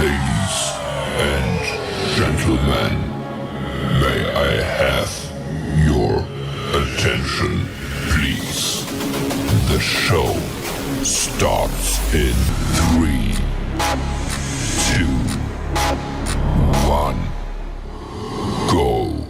Ladies and gentlemen, may I have your attention, please? The show starts in 3, 2, 1, go.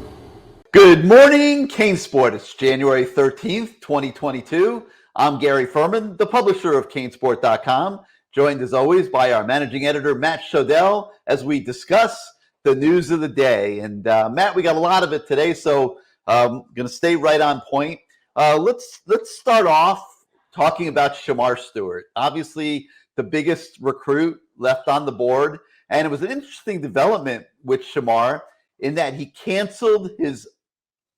Good morning, CaneSport. It's January 13th, 2022. I'm Gary Ferman, the publisher of CaneSport.com, joined as always by our managing editor, Matt Shodell, as we discuss the news of the day. And Matt, we got a lot of it today, so I'm going to stay right on point. Let's start off talking about Shamar Stewart. Obviously, the biggest recruit left on the board. And it was an interesting development with Shamar in that he canceled his,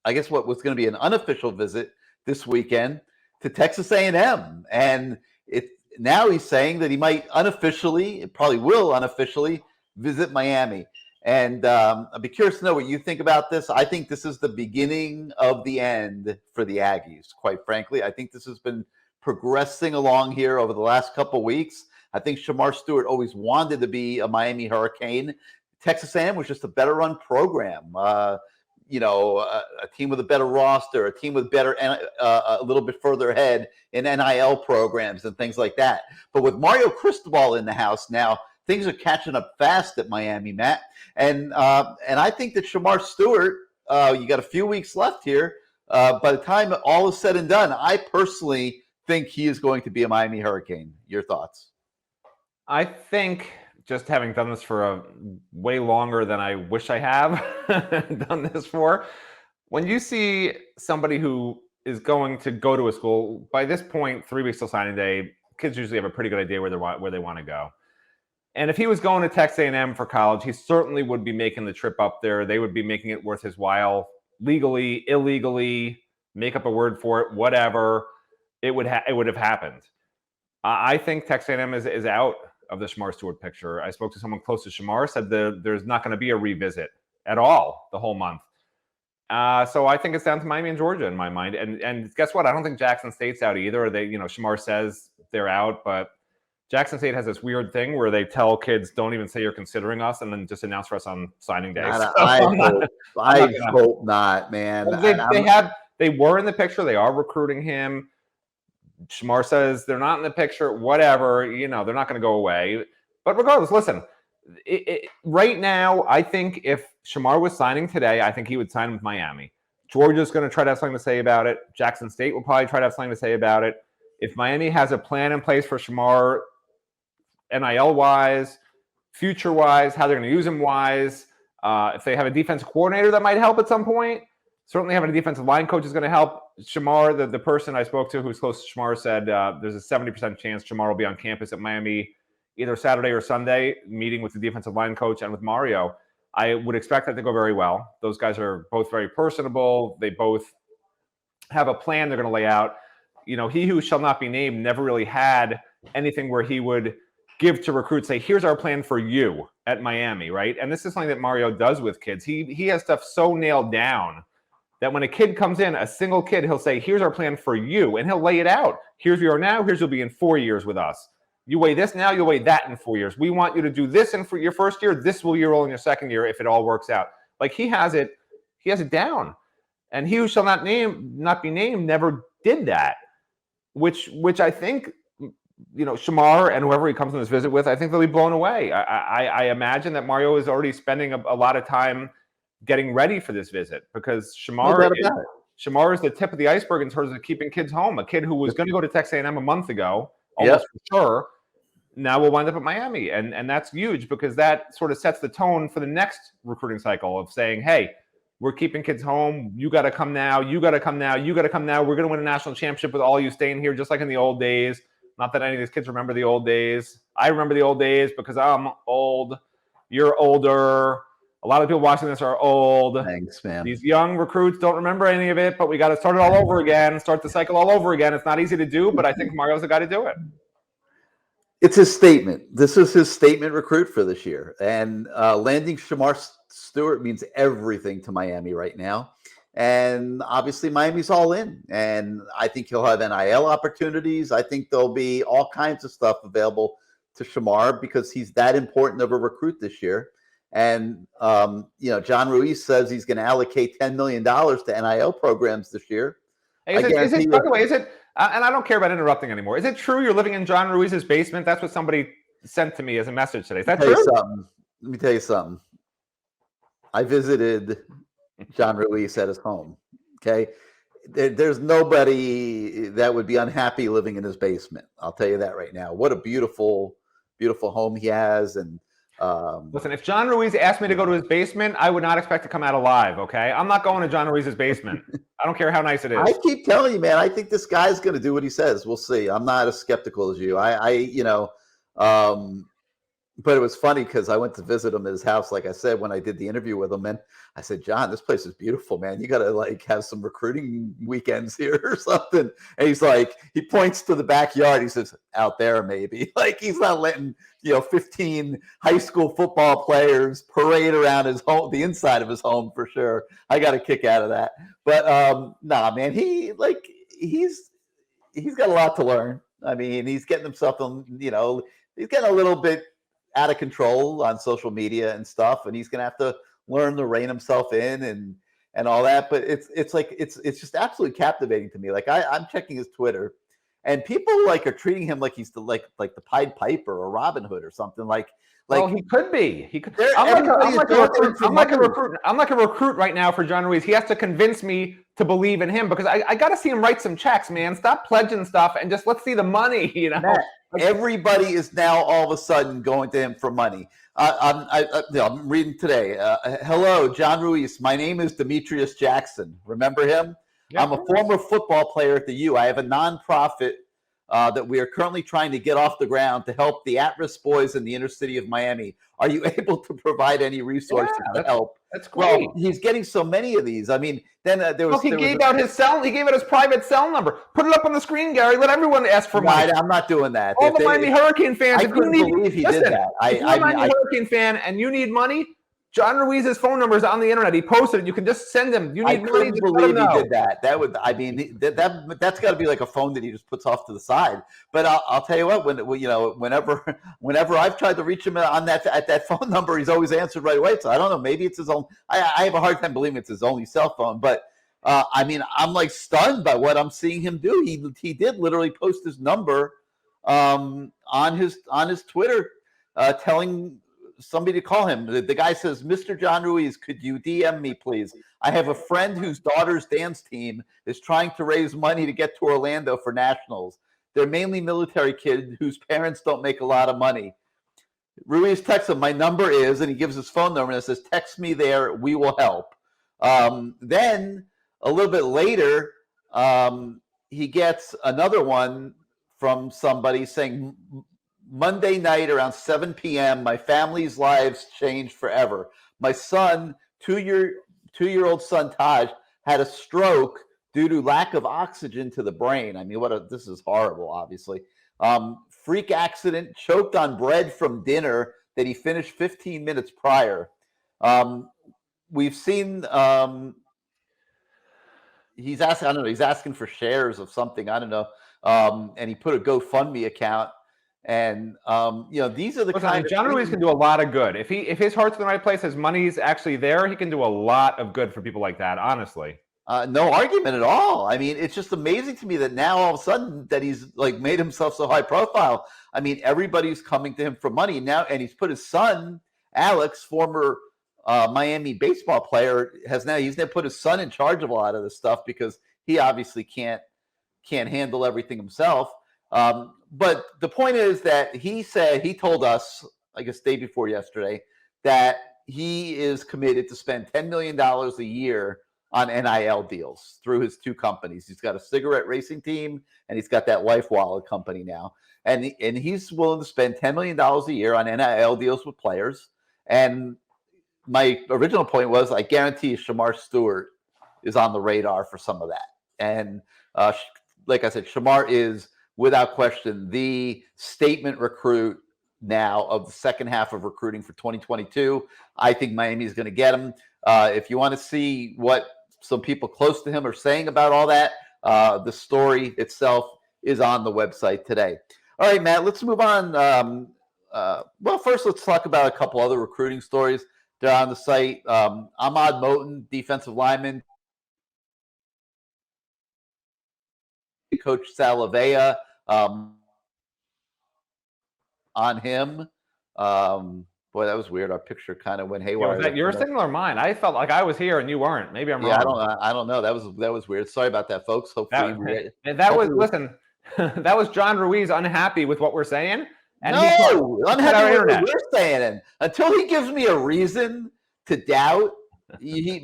I guess what was going to be an unofficial visit this weekend to Texas A&M. And now he's saying that he might unofficially, probably will unofficially, visit Miami. And I'd be curious to know what you think about this. I think this is the beginning of the end for the Aggies, quite frankly. I think this has been progressing along here over the last couple of weeks. I think Shamar Stewart always wanted to be a Miami Hurricane. Texas A&M was just a better run program. A team with a better roster, a team with better, a little bit further ahead in NIL programs and things like that. But with Mario Cristobal in the house now, things are catching up fast at Miami, Matt. And I think that Shamar Stewart, you got a few weeks left here. By the time all is said and done, I personally think he is going to be a Miami Hurricane. Your thoughts? I think, just having done this for a way longer than I wish I have done this for, when you see somebody who is going to go to a school, by this point, 3 weeks till signing day, kids usually have a pretty good idea where they want to go. And if he was going to Texas A&M for college, he certainly would be making the trip up there. They would be making it worth his while, legally, illegally, make up a word for it, whatever. It would have happened. I think Texas A&M is out of the Shamar Stewart picture. I spoke to someone close to Shamar, said there's not going to be a revisit at all the whole month. So I think it's down to Miami and Georgia in my mind. And guess what? I don't think Jackson State's out either. Shamar says they're out, but Jackson State has this weird thing where they tell kids, don't even say you're considering us, and then just announce for us on signing day. I hope not, man. They were in the picture. They are recruiting him. Shamar says they're not in the picture, whatever, they're not going to go away. But regardless, listen, right now, I think if Shamar was signing today, I think he would sign with Miami. Georgia's going to try to have something to say about it. Jackson State will probably try to have something to say about it. If Miami has a plan in place for Shamar, NIL-wise, future-wise, how they're going to use him wise, if they have a defensive coordinator that might help at some point, certainly having a defensive line coach is going to help. Shamar, the person I spoke to who's close to Shamar, said there's a 70% chance Shamar will be on campus at Miami either Saturday or Sunday, meeting with the defensive line coach and with Mario. I would expect that to go very well. Those guys are both very personable. They both have a plan they're going to lay out. He who shall not be named never really had anything where he would give to recruits, say, here's our plan for you at Miami, right? And this is something that Mario does with kids. He has stuff so nailed down that when a kid comes in, a single kid, he'll say, here's our plan for you. And he'll lay it out. Here's you are now. Here's you'll be in 4 years with us. You weigh this now, you'll weigh that in 4 years. We want you to do this for your first year. This will you roll in your second year if it all works out. Like he has it down. And he who shall not be named never did that, which I think, Shamar and whoever he comes on this visit with, I think they'll be blown away. I imagine that Mario is already spending a lot of time getting ready for this visit because Shamar is the tip of the iceberg in terms of keeping kids home. A kid who was going to go to Texas A&M a month ago, almost for sure, now will wind up at Miami. And that's huge because that sort of sets the tone for the next recruiting cycle of saying, hey, we're keeping kids home. You got to come now. You got to come now. You got to come now. We're going to win a national championship with all you staying here, just like in the old days. Not that any of these kids remember the old days. I remember the old days because I'm old. You're older. A lot of people watching this are old. Thanks, man. These young recruits don't remember any of it, but we got to start it all over again, start the cycle all over again. It's not easy to do, but I think Mario's the guy to do it. It's his statement. This is his statement recruit for this year. And landing Shamar Stewart means everything to Miami right now. And obviously Miami's all in. And I think he'll have NIL opportunities. I think there'll be all kinds of stuff available to Shamar because he's that important of a recruit this year. And, John Ruiz says he's going to allocate $10 million to NIL programs this year. Hey, by the way, is it, and I don't care about interrupting anymore, is it true you're living in John Ruiz's basement? That's what somebody sent to me as a message today. Is that true? Let me tell you something. I visited John Ruiz at his home. Okay. There's nobody that would be unhappy living in his basement. I'll tell you that right now. What a beautiful, beautiful home he has. And listen, if John Ruiz asked me to go to his basement, I would not expect to come out alive. Okay. I'm not going to John Ruiz's basement. I don't care how nice it is. I keep telling you, man, I think this guy's going to do what he says. We'll see. I'm not as skeptical as you. But it was funny because I went to visit him at his house, like I said, when I did the interview with him. And I said, John, this place is beautiful, man. You got to have some recruiting weekends here or something. And he's like, he points to the backyard. He says, out there, maybe. Like he's not letting, 15 high school football players parade around his home, the inside of his home for sure. I got a kick out of that. But man, he's got a lot to learn. I mean, he's getting himself he's getting a little bit out of control on social media and stuff, and he's gonna have to learn to rein himself in and all that. But it's just absolutely captivating to me. Like I'm checking his Twitter, and people are treating him like he's the Pied Piper or Robin Hood or something. Like he could be. He could. I'm like a recruit right now for John Ruiz. He has to convince me to believe in him because I got to see him write some checks, man. Stop pledging stuff and just let's see the money. Matt, everybody is now all of a sudden going to him for money. I'm reading today. Hello, John Ruiz. My name is Demetrius Jackson. Remember him? Yep. I'm a former football player at the U. I have a nonprofit that we are currently trying to get off the ground to help the at-risk boys in the inner city of Miami. Are you able to provide any resources to help? That's great. Well, he's getting so many of these. I mean, then he gave out his private cell number. Put it up on the screen, Gary. Let everyone ask for money. I'm not doing that. All the Miami Hurricane fans. I couldn't believe he did that. If you're a Miami Hurricane fan and you need money, John Ruiz's phone number is on the internet. He posted it. You can just send him. You need money. I couldn't believe he did that. That's got to be like a phone that he just puts off to the side. But I'll tell you what, whenever I've tried to reach him at that phone number, he's always answered right away. So I don't know. Maybe it's his own. I have a hard time believing it's his only cell phone. But I'm stunned by what I'm seeing him do. He did literally post his number on his Twitter, telling somebody to call him. The guy says, Mr. John Ruiz, could you DM me, please? I have a friend whose daughter's dance team is trying to raise money to get to Orlando for nationals. They're mainly military kids whose parents don't make a lot of money. Ruiz texts him, my number is, and he gives his phone number and it says, text me there, we will help. Then a little bit later, he gets another one from somebody saying, Monday night around 7 p.m., my family's lives changed forever. My son, two-year-old son Taj, had a stroke due to lack of oxygen to the brain. I mean, this is horrible, obviously. Freak accident, choked on bread from dinner that he finished 15 minutes prior. We've seen he's asking for shares of something, I don't know. And he put a GoFundMe account. And these are the kind of John Ruiz can do a lot of good. If his heart's in the right place, his money's actually there, he can do a lot of good for people like that, honestly. No argument at all. I mean, it's just amazing to me that now all of a sudden that he's made himself so high profile. I mean, everybody's coming to him for money now, and he's put his son, Alex, former Miami baseball player, he's now put his son in charge of a lot of this stuff because he obviously can't handle everything himself. But the point is that he told us, I guess day before yesterday, that he is committed to spend $10 million a year on NIL deals through his two companies. He's got a cigarette racing team and he's got that Life Wallet company now. And he's willing to spend $10 million a year on NIL deals with players. And my original point was, I guarantee Shamar Stewart is on the radar for some of that. And like I said, Shamar is, without question, the statement recruit now of the second half of recruiting for 2022. I think Miami is going to get him. If you want to see what some people close to him are saying about all that, the story itself is on the website today. All right, Matt, let's move on. Well, first let's talk about a couple other recruiting stories that are on the site. Ahmad Moten, defensive lineman, Coach Salavea on him. Boy, that was weird. Our picture kind of went haywire. Was that your signal or mine? I felt like I was here and you weren't. Maybe I'm wrong. I don't know. That was weird. Sorry about that, folks. Hopefully, listen. That was John Ruiz unhappy with what we're saying. And unhappy with what we're saying. And until he gives me a reason to doubt,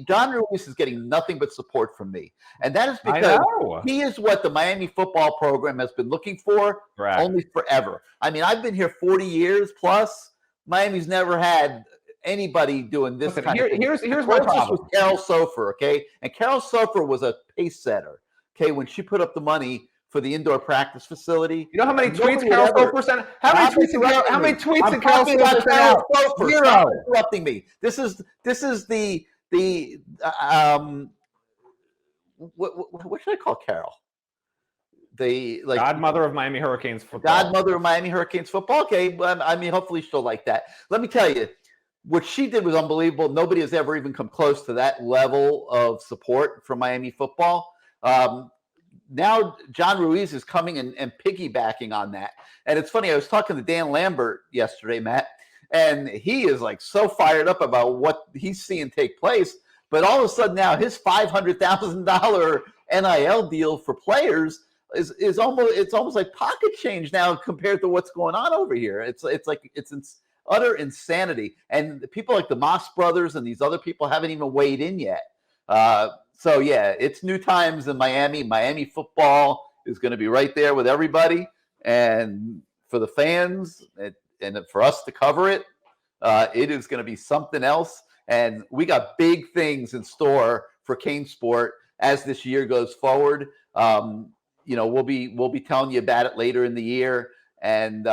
John Ruiz is getting nothing but support from me. And that is because he is what the Miami football program has been looking for only forever. I mean, I've been here 40 years plus. Miami's never had anybody doing this kind of thing. Here's my problem. Was Carol Sofer, okay? And Carol Sofer was a pace setter, okay, when she put up the money for the indoor practice facility. You know how many tweets Carol Sofer sent? How many tweets did Carol Sofer send out? Zero. Interrupting me. This is the what should I call Carol? The godmother of Miami Hurricanes football. Godmother of Miami Hurricanes football. Okay, I mean, hopefully she'll like that. Let me tell you, what she did was unbelievable. Nobody has ever even come close to that level of support for Miami football. Now John Ruiz is coming and piggybacking on that. And it's funny, I was talking to Dan Lambert yesterday, Matt, and he is like so fired up about what he's seeing take place. But all of a sudden now his $500,000 NIL deal for players is almost like pocket change now compared to what's going on over here. It's utter insanity. And the people like the Moss brothers and these other people haven't even weighed in yet. So yeah, it's new times in Miami. Miami football is going to be right there with everybody, and for the fans and for us to cover it, it is going to be something else. And we got big things in store for CaneSport as this year goes forward. We'll be telling you about it later in the year, and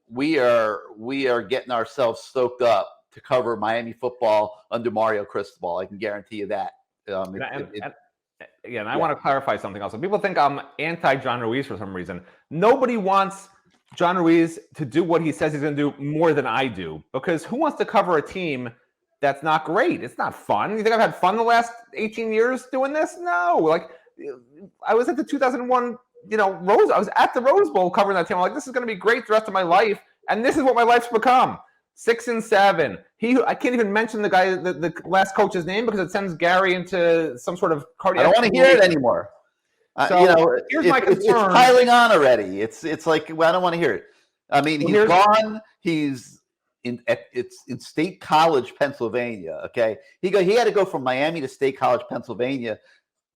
we are getting ourselves stoked up to cover Miami football under Mario Cristobal. I can guarantee you that. I want to clarify something else. People think I'm anti-John Ruiz for some reason. Nobody wants John Ruiz to do what he says he's going to do more than I do, because who wants to cover a team that's not great? It's not fun. You think I've had fun the last 18 years doing this? No. Like, I was at the 2001, I was at the Rose Bowl covering that team. I'm like, this is going to be great the rest of my life, and this is what my life's become. 6-7. I can't even mention the guy, the last coach's name, because it sends Gary into some sort of cardiac. I don't want to hear it anymore. Here's my concern. It's piling on already. It's like, well, I don't want to hear it. I mean, he's gone. He's in State College, Pennsylvania. Okay, he had to go from Miami to State College, Pennsylvania.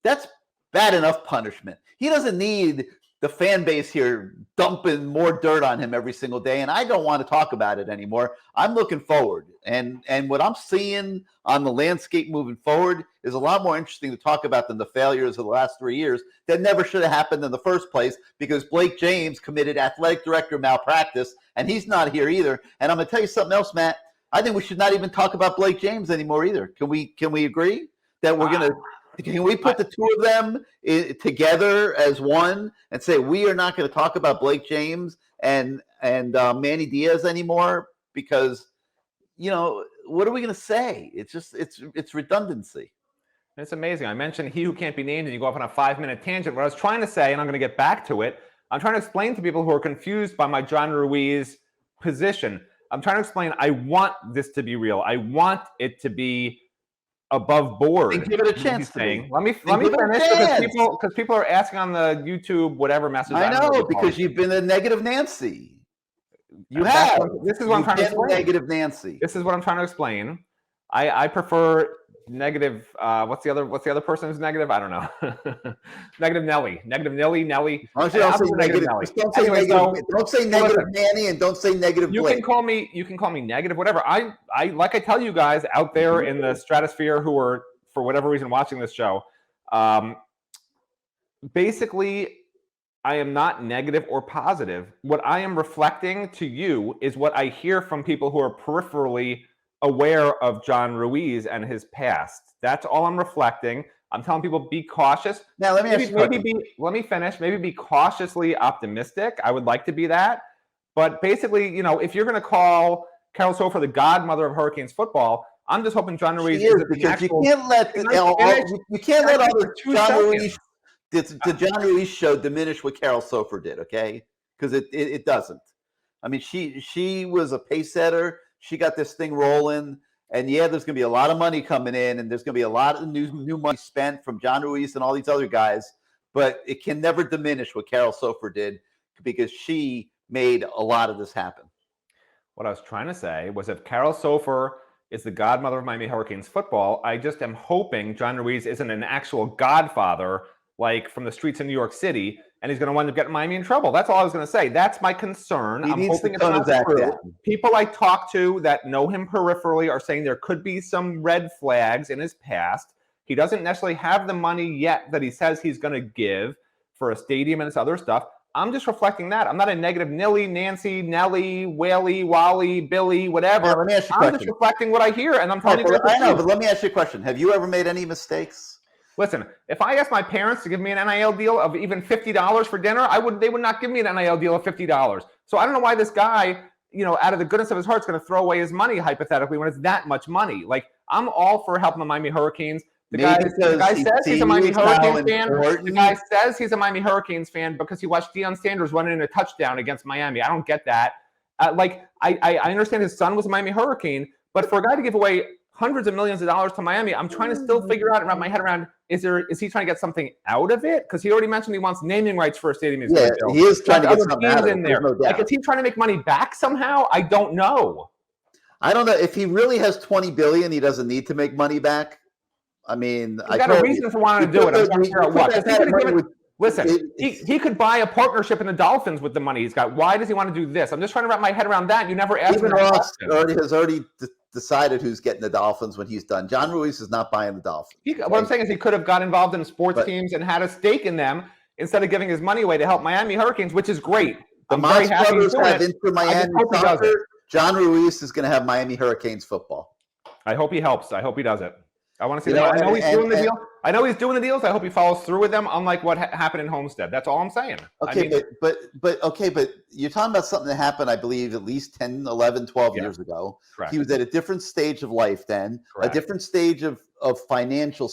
That's bad enough punishment. He doesn't need the fan base here dumping more dirt on him every single day, and I don't want to talk about it anymore. I'm looking forward, and what I'm seeing on the landscape moving forward is a lot more interesting to talk about than the failures of the last 3 years that never should have happened in the first place, because Blake James committed athletic director malpractice, and he's not here either. And I'm going to tell you something else, Matt. I think we should not even talk about Blake James anymore either. Can we agree that we're going to? Can we put the two of them together as one and say we are not going to talk about Blake James and Manny Diaz anymore? Because, what are we going to say? It's just it's redundancy. It's amazing. I mentioned he who can't be named, and you go off on a 5-minute tangent. What I was trying to say, and I'm going to get back to it, I'm trying to explain to people who are confused by my John Ruiz position. I'm trying to explain I want this to be real. I want it to be above board. And give it a chance. Let me finish, because people are asking on the YouTube whatever message. I know, because you've been a negative Nancy. This is what I'm trying to explain. Negative Nancy. This is what I'm trying to explain. I prefer negative. What's the other person who's negative? I don't know. Negative Nelly. Nelly. Don't say negative. Don't say negative Nanny, and don't say negative Blake. You can call me negative, whatever. I like I tell you guys out there in the stratosphere who are, for whatever reason, watching this show. Basically, I am not negative or positive. What I am reflecting to you is what I hear from people who are peripherally aware of John Ruiz and his past. That's all I'm reflecting. I'm telling people, be cautious. Now, let me finish. Maybe be cautiously optimistic. I would like to be that. But basically, if you're going to call Carol Sofer the godmother of Hurricanes football, I'm just hoping John Ruiz is an because actual, you can't let all the John Ruiz show diminish what Carol Sofer did, okay? Because it doesn't. I mean, she was a pace setter. She got this thing rolling, and there's going to be a lot of money coming in, and there's going to be a lot of new money spent from John Ruiz and all these other guys. But it can never diminish what Carol Sofer did because she made a lot of this happen. What I was trying to say was if Carol Sofer is the godmother of Miami Hurricanes football, I just am hoping John Ruiz isn't an actual godfather like from the streets of New York City, and he's going to wind up getting Miami in trouble. That's all I was going to say. That's my concern. I'm hoping it's not true. People I talk to that know him peripherally are saying there could be some red flags in his past. He doesn't necessarily have the money yet that he says he's going to give for a stadium and this other stuff. I'm just reflecting that. I'm not a negative Nilly, Nancy, Nelly, Whaley, Wally, Billy, whatever. Now, let me ask you a I'm question. just reflecting what I hear, and I'm telling you. I know, but let me ask you a question. Have you ever made any mistakes? Listen, if I asked my parents to give me an NIL deal of even $50 for dinner, they would not give me an NIL deal of $50. So I don't know why this guy, out of the goodness of his heart, is going to throw away his money hypothetically when it's that much money. Like, I'm all for helping the Miami Hurricanes. The guy says he's a Miami Hurricanes fan. The guy says he's a Miami Hurricanes fan because he watched Deion Sanders running in a touchdown against Miami. I don't get that. I understand his son was a Miami Hurricane, but for a guy to give away hundreds of millions of dollars to Miami, I'm trying to still figure out and wrap my head around, is he trying to get something out of it? Because he already mentioned he wants naming rights for a stadium. He is trying to get something out of it. In there. No, is he trying to make money back somehow? I don't know. I don't know. If he really has $20 billion, he doesn't need to make money back. I mean, he's got a reason for wanting to do it. I'm trying to figure out what. Listen, he could buy a partnership in the Dolphins with the money he's got. Why does he want to do this? I'm just trying to wrap my head around that. You never asked me. Ross has already decided who's getting the Dolphins when he's done. John Ruiz is not buying the Dolphins. What I'm saying is he could have got involved in sports teams and had a stake in them instead of giving his money away to help Miami Hurricanes, which is great. The Moss brothers have Inter Miami soccer. John Ruiz is going to have Miami Hurricanes football. I hope he helps. I hope he does it. I want to see that. I know he's doing the deal. I know he's doing the deals. I hope he follows through with them, unlike what happened in Homestead. That's all I'm saying. Okay, but you're talking about something that happened, I believe, at least 10, 11, 12 years ago. Correct. He was at a different stage of life then, Correct. A different stage of financial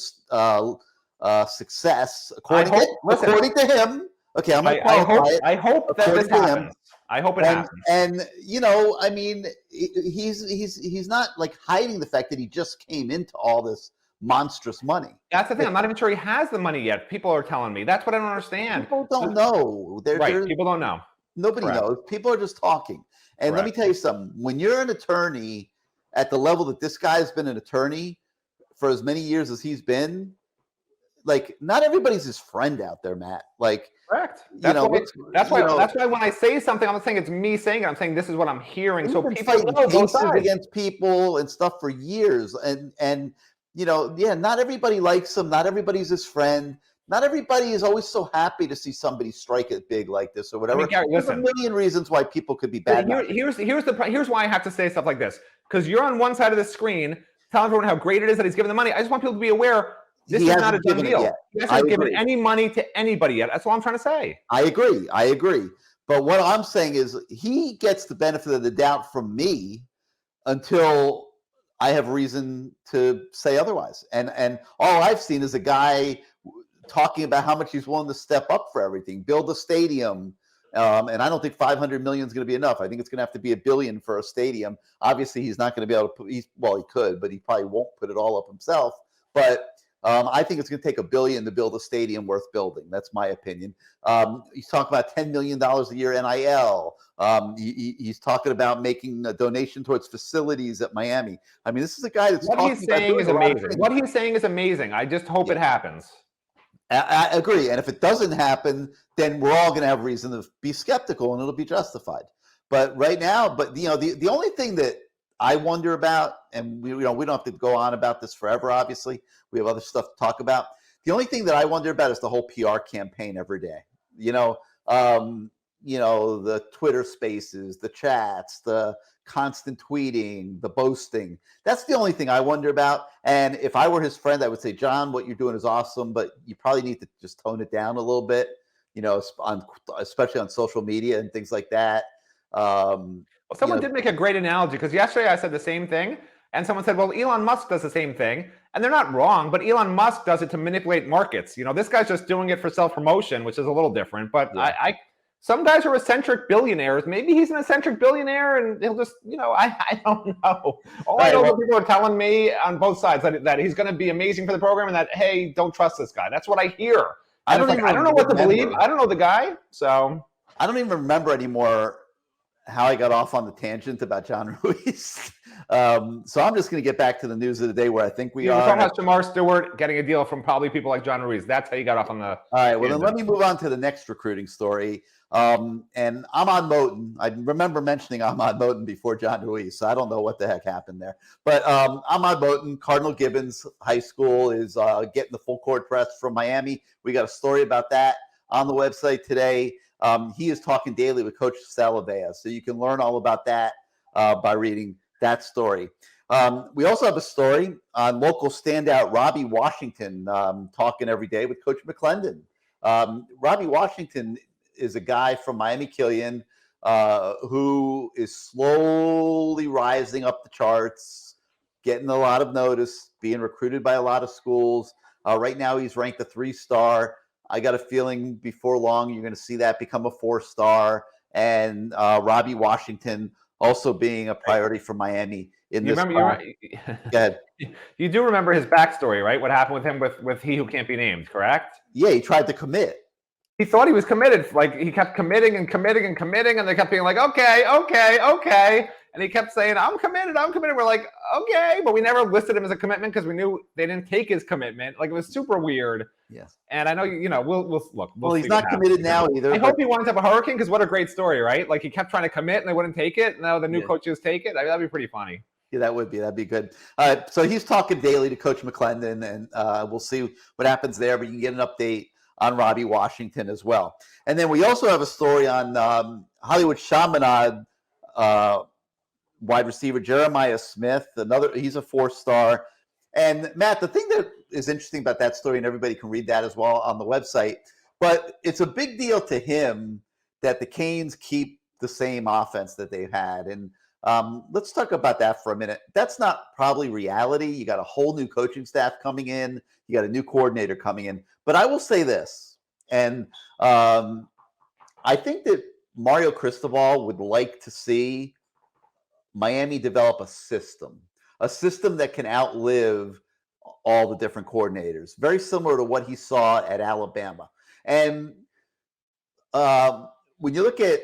success, according to him. Okay, I'm going to qualify it. I hope that this happens. I hope it happens. And I mean, he's not like hiding the fact that he just came into all this monstrous money. That's the thing. I'm not even sure he has the money yet. People are telling me. That's what I don't understand. People don't know. People don't know. Nobody knows. People are just talking. And let me tell you something. When you're an attorney at the level that this guy's been an attorney for as many years as he's been, like, not everybody's his friend out there, Matt. Like, correct. That's why when I say something, I'm not saying it's me saying it. I'm saying this is what I'm hearing. So people know both sides against people and stuff for years, and not everybody likes him. Not everybody's his friend. Not everybody is always so happy to see somebody strike it big like this or whatever. I mean, Gary, there's a million reasons why people could be bad. Here's why I have to say stuff like this, because you're on one side of the screen telling everyone how great it is that he's giving the money. I just want people to be aware. This is not a done deal. He hasn't given any money to anybody yet. That's all I'm trying to say. I agree. But what I'm saying is he gets the benefit of the doubt from me until I have reason to say otherwise. And all I've seen is a guy talking about how much he's willing to step up for everything, build a stadium. And I don't think 500 million is going to be enough. I think it's going to have to be $1 billion for a stadium. Obviously, he's not going to be able to he could, but he probably won't put it all up himself. But I think it's going to take $1 billion to build a stadium worth building. That's my opinion. He's talking about $10 million a year NIL. He's talking about making a donation towards facilities at Miami. I mean, this is a guy that's what he's saying is amazing. What he's saying is amazing. I just hope it happens. I agree. And if it doesn't happen, then we're all going to have reason to be skeptical, and it'll be justified. But right now, the only thing that I wonder about, and we don't have to go on about this forever, obviously. We have other stuff to talk about. The only thing that I wonder about is the whole PR campaign every day. The Twitter spaces, the chats, the constant tweeting, the boasting. That's the only thing I wonder about. And if I were his friend, I would say, John, what you're doing is awesome, but you probably need to just tone it down a little bit, especially on social media and things like that. Well, someone did make a great analogy, because yesterday I said the same thing, and someone said, well, Elon Musk does the same thing. And they're not wrong, but Elon Musk does it to manipulate markets. This guy's just doing it for self-promotion, which is a little different. But some guys are eccentric billionaires. Maybe he's an eccentric billionaire, and he'll just, I don't know. All I know is people are telling me on both sides that he's going to be amazing for the program, and that, hey, don't trust this guy. That's what I hear. I don't know what to believe. I don't know the guy, so. I don't even remember anymore how I got off on the tangent about John Ruiz. So I'm just going to get back to the news of the day, where I think we are. You're talking about Shamar Stewart getting a deal from probably people like John Ruiz. That's how you got off on the. All right. Well, then let me move on to the next recruiting story. And Ahmad Moten, I remember mentioning Ahmad Moten before John Ruiz, so I don't know what the heck happened there. But Ahmad Moten, Cardinal Gibbons High School, is getting the full court press from Miami. We got a story about that on the website today. He is talking daily with Coach Salavea, so you can learn all about that by reading that story. We also have a story on local standout Robbie Washington, talking every day with Coach McClendon. Robbie Washington is a guy from Miami Killian who is slowly rising up the charts, getting a lot of notice, being recruited by a lot of schools. Right now, he's ranked a 3-star. I got a feeling before long you're going to see that become a 4-star, and Robbie Washington also being a priority for Miami in this. Go ahead. You do remember his backstory, right? What happened with him with He Who Can't Be Named, correct? Yeah, he tried to commit. He thought he was committed. Like, he kept committing and committing and committing, and they kept being like, okay. And he kept saying, I'm committed. We're like, okay. But we never listed him as a commitment because we knew they didn't take his commitment. Like, it was super weird. Yes. And I know, we'll look. Well, he's not committed now either. I hope he winds up a Hurricane, because what a great story, right? Like, he kept trying to commit and they wouldn't take it. Now the new coaches take it. I mean, that'd be pretty funny. Yeah, that'd be good. So he's talking daily to Coach McClendon, and we'll see what happens there. But you can get an update on Robbie Washington as well. And then we also have a story on Hollywood Chaminade wide receiver Jeremiah Smith. He's a 4-star. And Matt, the thing that is interesting about that story, and everybody can read that as well on the website, but it's a big deal to him that the Canes keep the same offense that they've had. And let's talk about that for a minute. That's not probably reality. You got a whole new coaching staff coming in. You got a new coordinator coming in. But I will say this, and I think that Mario Cristobal would like to see Miami develop a system that can outlive all the different coordinators, very similar to what he saw at Alabama. And when you look at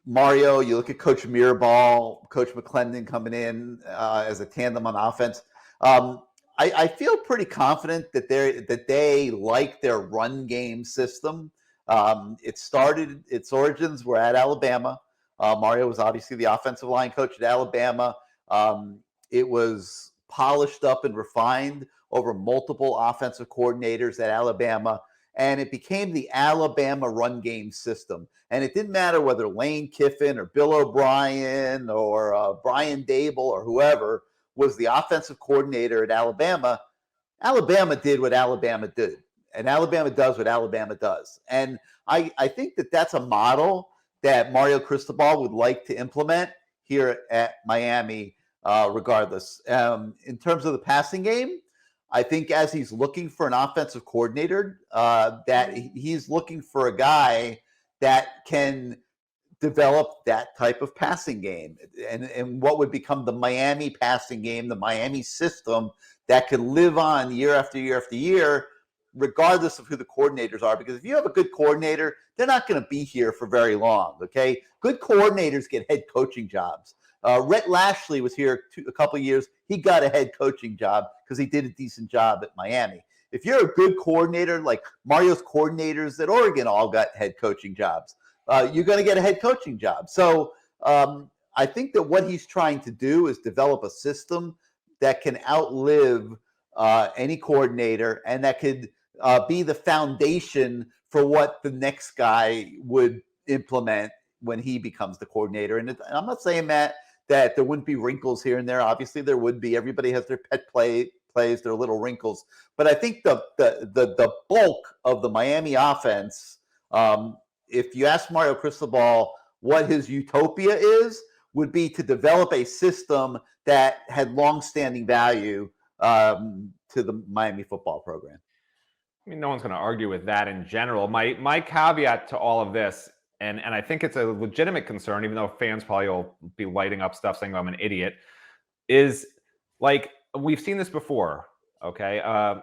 Mario, you look at Coach Mirabal, Coach McClendon coming in as a tandem on offense. I feel pretty confident that they like their run game system. Its origins were at Alabama. Mario was obviously the offensive line coach at Alabama. It was polished up and refined over multiple offensive coordinators at Alabama, and it became the Alabama run game system. And it didn't matter whether Lane Kiffin or Bill O'Brien or Brian Dable or whoever was the offensive coordinator at Alabama. Alabama did what Alabama did, and Alabama does what Alabama does. And I think that that's a model that Mario Cristobal would like to implement here at Miami, regardless. In terms of the passing game, I think as he's looking for an offensive coordinator, that he's looking for a guy that can develop that type of passing game and what would become the Miami passing game, the Miami system that could live on year after year after year, regardless of who the coordinators are. Because if you have a good coordinator, they're not going to be here for very long, okay? Good coordinators get head coaching jobs. Rhett Lashley was here a couple of years. He got a head coaching job because he did a decent job at Miami. If you're a good coordinator, like Mario's coordinators at Oregon all got head coaching jobs, you're going to get a head coaching job. So I think that what he's trying to do is develop a system that can outlive any coordinator, and that could be the foundation for what the next guy would implement when he becomes the coordinator. And I'm not saying that there wouldn't be wrinkles here and there. Obviously, there would be. Everybody has their pet plays, their little wrinkles. But I think the bulk of the Miami offense, if you ask Mario Cristobal what his utopia would be to develop a system that had longstanding value to the Miami football program. I mean, no one's going to argue with that in general. My caveat to all of this, and I think it's a legitimate concern, even though fans probably will be lighting up stuff saying I'm an idiot, is like we've seen this before. Okay, a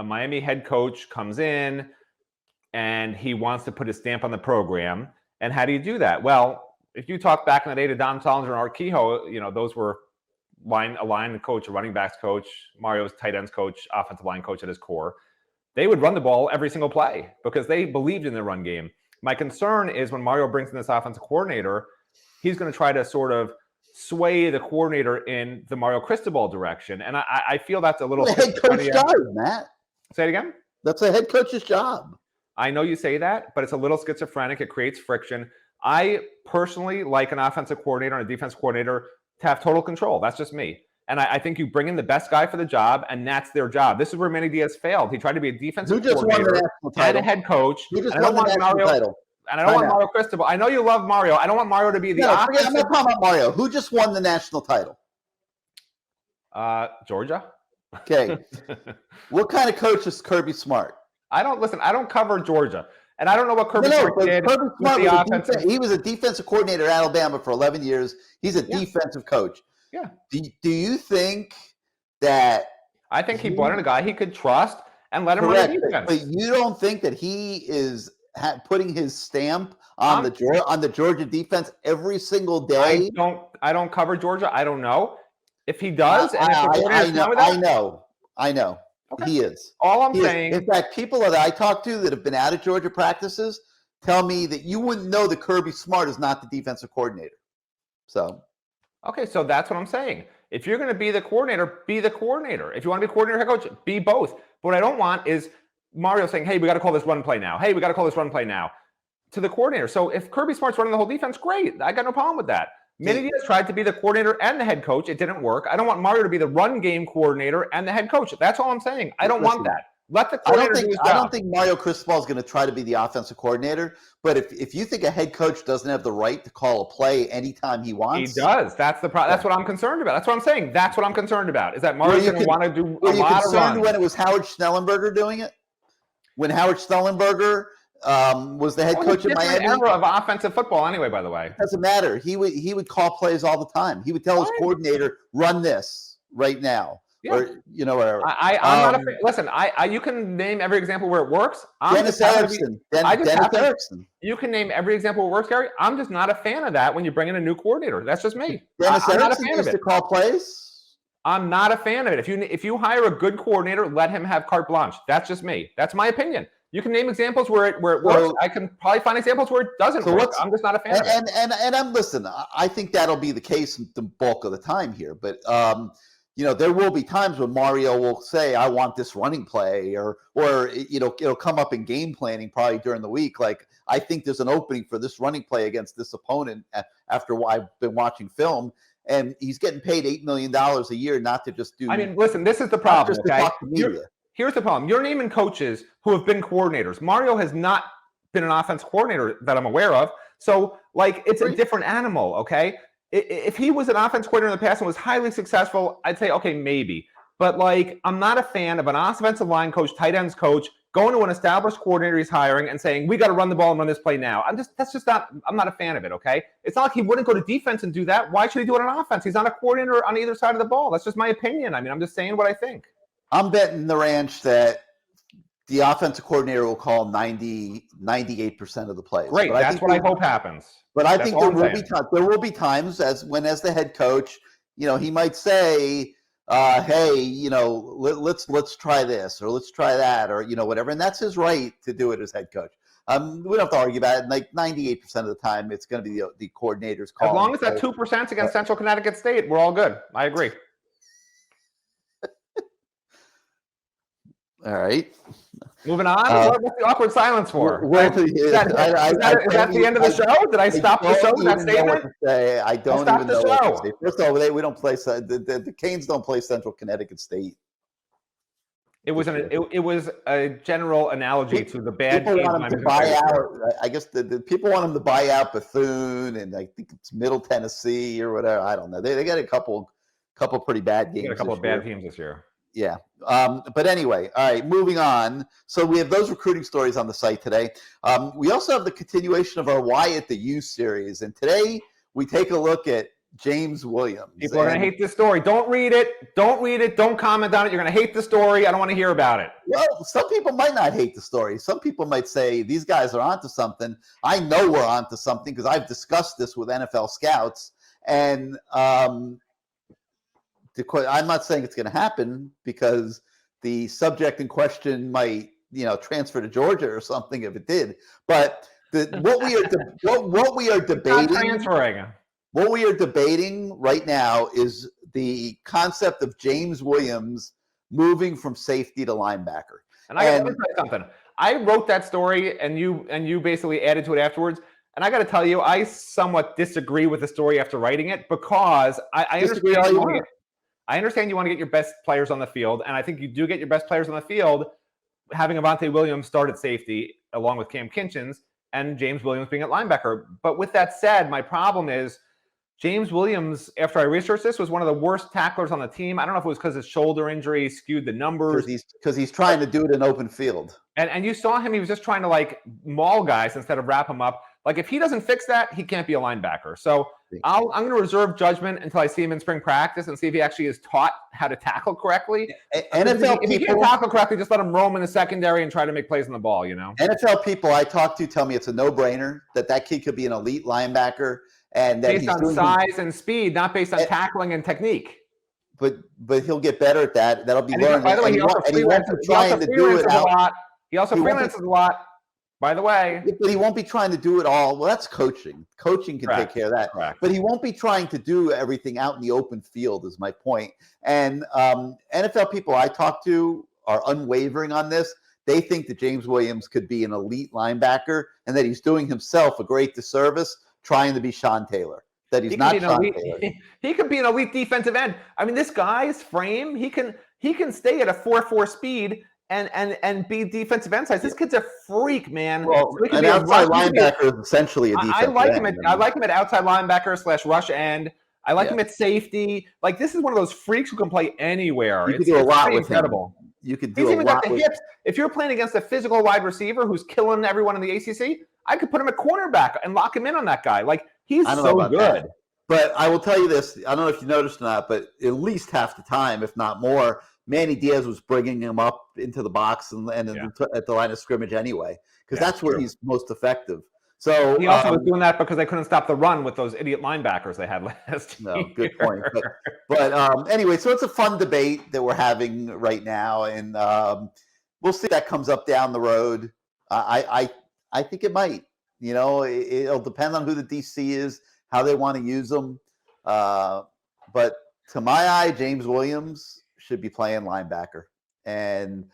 Miami head coach comes in and he wants to put his stamp on the program. And how do you do that? Well, if you talk back in the day to Don Solomon and Art Kehoe, those were a line coach, a running backs coach, Mario's tight ends coach, offensive line coach at his core. They would run the ball every single play because they believed in the run game. My concern is when Mario brings in this offensive coordinator, he's going to try to sort of sway the coordinator in the Mario Cristobal direction. And I feel that's a little... The head coach's job, Matt. Say it again? That's a head coach's job. I know you say that, but it's a little schizophrenic. It creates friction. I personally like an offensive coordinator and a defense coordinator to have total control. That's just me. And I think you bring in the best guy for the job, and that's their job. This is where Manny Diaz failed. He tried to be a defensive coordinator and a head coach. Who just won the national title? And I don't want Mario Cristobal. I know you love Mario. I don't want Mario to be the offensive. I'm not talking about Mario. Who just won the national title? Georgia. Okay. What kind of coach is Kirby Smart? I don't cover Georgia. And I don't know what Kirby Smart did. Kirby Smart he was a defensive coordinator at Alabama for 11 years. He's a defensive coach. Yeah. Do you think that... I think he brought in a guy he could trust and let him run the defense. But you don't think that he is putting his stamp on the Georgia defense every single day? I don't cover Georgia. I don't know. If he does, I know. Okay. He is. All I'm saying. In fact, people that I talk to that have been out of Georgia practices tell me that you wouldn't know that Kirby Smart is not the defensive coordinator. So. Okay, so that's what I'm saying. If you're going to be the coordinator, be the coordinator. If you want to be coordinator, head coach, be both. But what I don't want is Mario saying, hey, we got to call this run play now. Hey, we got to call this run play now to the coordinator. So if Kirby Smart's running the whole defense, great. I got no problem with that. Manny Diaz tried to be the coordinator and the head coach. It didn't work. I don't want Mario to be the run game coordinator and the head coach. That's all I'm saying. I don't want that. Let the coordinator do his job. I don't think Mario Cristobal is going to try to be the offensive coordinator. But if you think a head coach doesn't have the right to call a play anytime he wants, he does. That's the problem. That's what I'm concerned about. That's what I'm saying. That's what I'm concerned about. Is that Mario's going to want to do a lot of runs. When it was Howard Schnellenberger doing it? When Howard Schnellenberger was the head coach of Miami. Era of offensive football, anyway. By the way, doesn't matter. He would call plays all the time. He would tell his coordinator, "Run this right now," or whatever. I'm not a fan. Listen. You can name every example where it works. Dennis Erickson. You can name every example where it works, Gary. I'm just not a fan of that when you bring in a new coordinator. That's just me. Dennis Erickson used to call plays. I'm not a fan of it. If you hire a good coordinator, let him have carte blanche. That's just me. That's my opinion. You can name examples where it works. I can probably find examples where it doesn't work. I'm just not a fan of it. And I'm listening. I think that'll be the case the bulk of the time here. But there will be times when Mario will say, "I want this running play," or it'll come up in game planning probably during the week. Like, I think there's an opening for this running play against this opponent after I've been watching film. And he's getting paid $8 million a year not to just do. I mean, listen, this is the problem. Okay? Here's the problem. You're naming coaches who have been coordinators. Mario has not been an offense coordinator that I'm aware of. So, it's a different animal, okay? If he was an offense coordinator in the past and was highly successful, I'd say, okay, maybe. But, I'm not a fan of an offensive line coach, tight ends coach, going to an established coordinator he's hiring and saying, we got to run the ball and run this play now. I'm not a fan of it, okay? It's not like he wouldn't go to defense and do that. Why should he do it on offense? He's not a coordinator on either side of the ball. That's just my opinion. I mean, I'm just saying what I think. I'm betting the ranch that the offensive coordinator will call 98% of the plays. Great, that's what I hope happens. But I think there will be times as the head coach, he might say, hey, let's try this or let's try that or whatever, and that's his right to do it as head coach. We don't have to argue about it. Like 98% of the time, it's going to be the coordinator's call. As long as that 2% against Central Connecticut State, we're all good. I agree. All right. Moving on. What's the awkward silence for? Is that the end of the show? Did I stop the show with that statement? I don't even know what to say. First of all, we don't play. The Canes don't play Central Connecticut State. It was it was a general analogy to the bad people teams. want him to buy out. I guess the people want him to buy out Bethune, and I think it's Middle Tennessee or whatever. I don't know. They got a couple pretty bad games. Got a couple of bad teams this year. Yeah. But anyway, all right, moving on. So we have those recruiting stories on the site today. We also have the continuation of our Why at the U series, and today we take a look at James Williams. People are going to hate this story. Don't read it. Don't read it. Don't comment on it. You're going to hate the story. I don't want to hear about it. Well, some people might not hate the story. Some people might say these guys are onto something. I know we're onto something because I've discussed this with NFL scouts. And I'm not saying it's going to happen because the subject in question might, transfer to Georgia or something if it did. But what we are debating. Not transferring. What we are debating right now is the concept of James Williams moving from safety to linebacker. And I got to tell you something. I wrote that story, and you basically added to it afterwards. And I got to tell you, I somewhat disagree with the story after writing it because I understand you want to get your best players on the field, and I think you do get your best players on the field having Avante Williams start at safety along with Cam Kinchins and James Williams being at linebacker. But with that said, my problem is James Williams, after I researched this, was one of the worst tacklers on the team. I don't know if it was because his shoulder injury skewed the numbers. Because he's trying to do it in open field. And you saw him, he was just trying to maul guys instead of wrap them up. If he doesn't fix that, he can't be a linebacker. So I'm going to reserve judgment until I see him in spring practice and see if he actually is taught how to tackle correctly. NFL if he can't tackle correctly, just let him roam in the secondary and try to make plays on the ball, NFL people I talk to tell me it's a no-brainer that kid could be an elite linebacker. And that based on size and speed, not based on tackling and technique. But he'll get better at that. That'll be learned. By the way, he also freelances a lot. By the way, but he won't be trying to do it all. Well, that's coaching. Coaching can take care of that. Correct. But he won't be trying to do everything out in the open field. Is my point. And NFL people I talk to are unwavering on this. They think that James Williams could be an elite linebacker, and that he's doing himself a great disservice trying to be Sean Taylor. That he's not Sean Taylor. He could be an elite defensive end. I mean, this guy's frame, he can stay at a 4.4 speed and be defensive end size. This kid's a freak, man. Well, an outside linebacker is essentially a defensive end. I like him at outside linebacker / rush end. I like him at safety. This is one of those freaks who can play anywhere. You can do a lot with incredible. Him. You could do He's a even lot got the hips. If you're playing against a physical wide receiver who's killing everyone in the ACC, I could put him at cornerback and lock him in on that guy. He's so good. That. But I will tell you this. I don't know if you noticed or not, but at least half the time, if not more, Manny Diaz was bringing him up into the box and at the line of scrimmage anyway, because that's where he's most effective. So he also was doing that because they couldn't stop the run with those idiot linebackers they had last year. No, good point. But anyway, so it's a fun debate that we're having right now, and we'll see if that comes up down the road. I think it might. It'll depend on who the DC is, how they want to use them. But to my eye, James Williams should be playing linebacker, and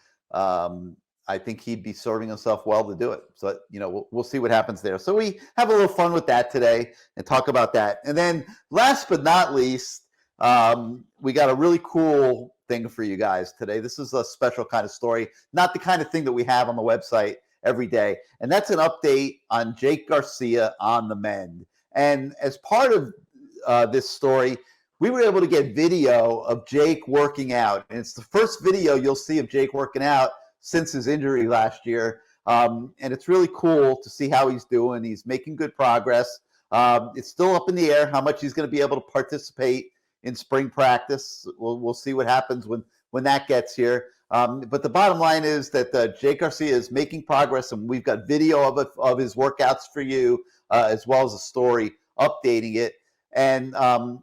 I think he'd be serving himself well to do it. So, we'll see what happens there. So we have a little fun with that today and talk about that. And then last but not least, we got a really cool thing for you guys today. This is a special kind of story, not the kind of thing that we have on the website every day. And that's an update on Jake Garcia on the mend. And as part of this story, we were able to get video of Jake working out. And it's the first video you'll see of Jake working out since his injury last year. And it's really cool to see how he's doing. He's making good progress. It's still up in the air how much he's going to be able to participate in spring practice. We'll see what happens when that gets here. But the bottom line is that Jake Garcia is making progress, and we've got video of his workouts for you, as well as a story updating it. And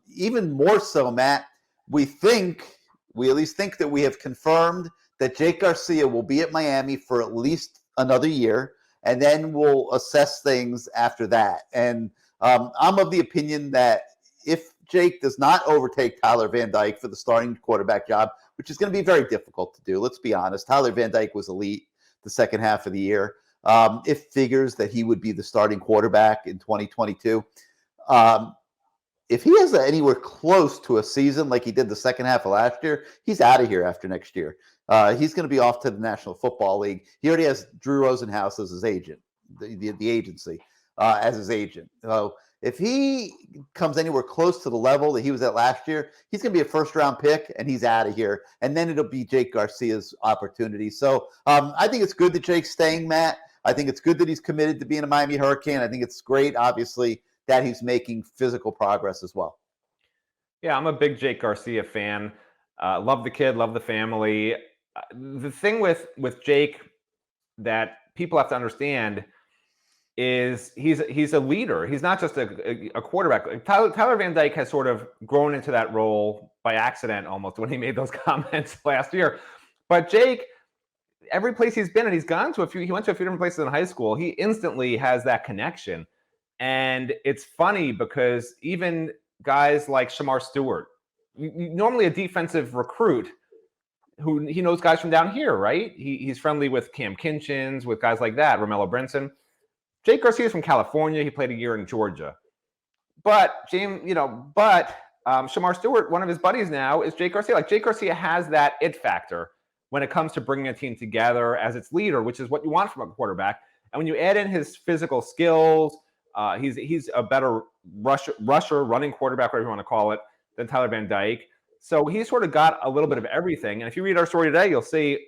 even more so, Matt, we at least think that we have confirmed that Jake Garcia will be at Miami for at least another year, and then we'll assess things after that. And I'm of the opinion that if Jake does not overtake Tyler Van Dyke for the starting quarterback job, which is going to be very difficult to do, let's be honest. Tyler Van Dyke was elite the second half of the year. It figures that he would be the starting quarterback in 2022. if he has anywhere close to a season like he did the second half of last year, he's out of here after next year. He's going to be off to the National Football League. He already has Drew Rosenhaus as his agent, the agency as his agent. So if he comes anywhere close to the level that he was at last year, he's going to be a first-round pick, and he's out of here. And then it'll be Jake Garcia's opportunity. So I think it's good that Jake's staying, Matt. I think it's good that he's committed to being a Miami Hurricane. I think it's great, obviously, that he's making physical progress as well. Yeah, I'm a big Jake Garcia fan. Love the kid, love the family. The thing with Jake that people have to understand is he's a leader. He's not just a quarterback. Tyler Van Dyke has sort of grown into that role by accident almost when he made those comments last year. But Jake, every place he's been, and he went to a few different places in high school, he instantly has that connection. And it's funny because even guys like Shamar Stewart, normally a defensive recruit, who he knows guys from down here, right? He's friendly with Cam Kinchins, with guys like that, Romello Brinson. Jake Garcia is from California. He played a year in Georgia. But Shamar Stewart, one of his buddies now, is Jake Garcia. Like, Jake Garcia has that it factor when it comes to bringing a team together as its leader, which is what you want from a quarterback. And when you add in his physical skills, he's a better rusher, running quarterback, whatever you want to call it, than Tyler Van Dyke. So he sort of got a little bit of everything. And if you read our story today, you'll see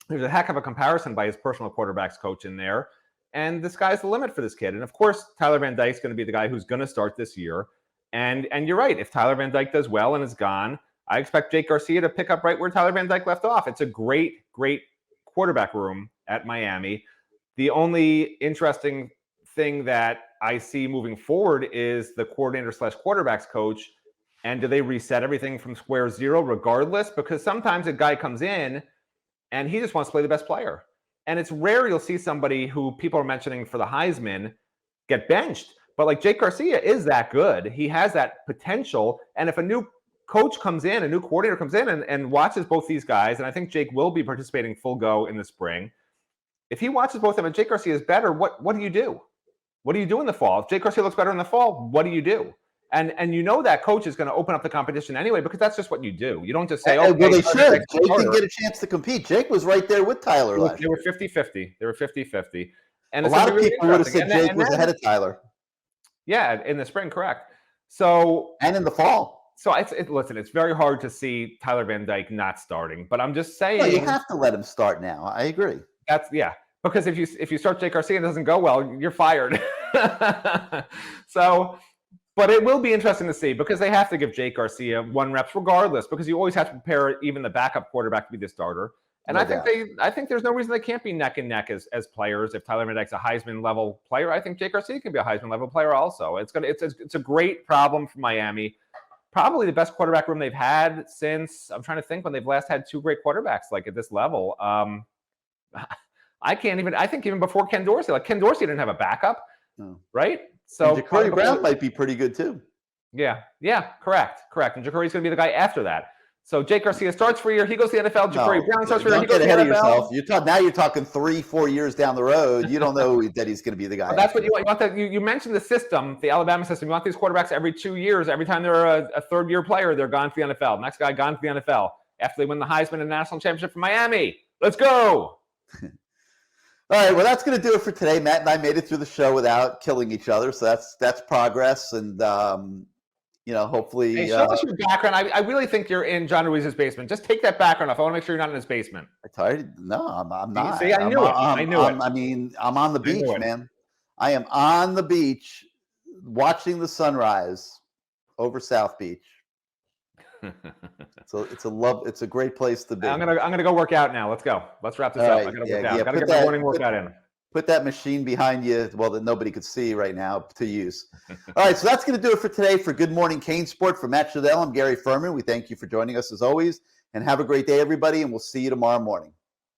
there's a heck of a comparison by his personal quarterbacks coach in there. And the sky's the limit for this kid. And of course, Tyler Van Dyke's going to be the guy who's going to start this year. And you're right. If Tyler Van Dyke does well and is gone, I expect Jake Garcia to pick up right where Tyler Van Dyke left off. It's a great quarterback room at Miami. The only interesting thing that I see moving forward is the coordinator/quarterbacks coach. And do they reset everything from square zero regardless? Because sometimes a guy comes in and he just wants to play the best player. And it's rare you'll see somebody who people are mentioning for the Heisman get benched. But like Jake Garcia is that good. He has that potential. And if a new coach comes in, a new coordinator comes in and watches both these guys, and I think Jake will be participating full go in the spring. If he watches both of them and Jake Garcia is better, what do you do? What do you do in the fall? If Jake Garcia looks better in the fall, what do you do? And you know that coach is going to open up the competition anyway, because that's just what you do. You don't just say, well, they should. Jake can get a chance to compete. Jake was right there with Tyler last year. They were 50-50. They were 50-50. And a lot of people would have said Jake was ahead of Tyler. Yeah, in the spring, correct. So and in the fall. So listen, it's very hard to see Tyler Van Dyke not starting, but I'm just saying. No, you have to let him start now. I agree. Because if you start Jake Garcia and it doesn't go well, you're fired. So. But it will be interesting to see, because they have to give Jake Garcia 1 reps regardless, because you always have to prepare even the backup quarterback to be the starter. And I think there's no reason they can't be neck and neck as players. If Tyler Van Dyke's a Heisman level player, I think Jake Garcia can be a Heisman level player also. It's a great problem for Miami. Probably the best quarterback room they've had since, I'm trying to think when they've last had 2 great quarterbacks like at this level. I think even before Ken Dorsey, like Ken Dorsey didn't have a backup, right? So Ja'Cory Brown might be pretty good too. Yeah, correct. And Ja'Cory's going to be the guy after that. So Jake Garcia starts for a year. He goes to the NFL. Ja'Cory Brown starts for a year. He goes to the NFL. Don't get ahead of yourself. Now you're talking 3-4 years down the road. You don't know that he's going to be the guy. Well, that's what you want. You mentioned the system, the Alabama system. You want these quarterbacks every 2 years. Every time they're a third-year player, they're gone to the NFL. Next guy gone to the NFL after they win the Heisman and National Championship for Miami. Let's go. All right, well, that's going to do it for today. Matt and I made it through the show without killing each other, so that's progress. And hopefully. Hey, show us your background. I really think you're in John Ruiz's basement. Just take that background off. I want to make sure you're not in his basement. No, I'm not. See, I knew it. I mean, I'm on the beach, man. I am on the beach watching the sunrise over South Beach. So it's a great place to be. I'm gonna go work out now. Let's go. Let's wrap this up. I gotta work out. Gotta get my morning workout in. Put that machine behind you, that nobody could see right now, to use. All right, so that's going to do it for today for Good Morning CaneSport. For Matt Shodell, I'm Gary Ferman. We thank you for joining us as always, and have a great day, everybody, and we'll see you tomorrow morning.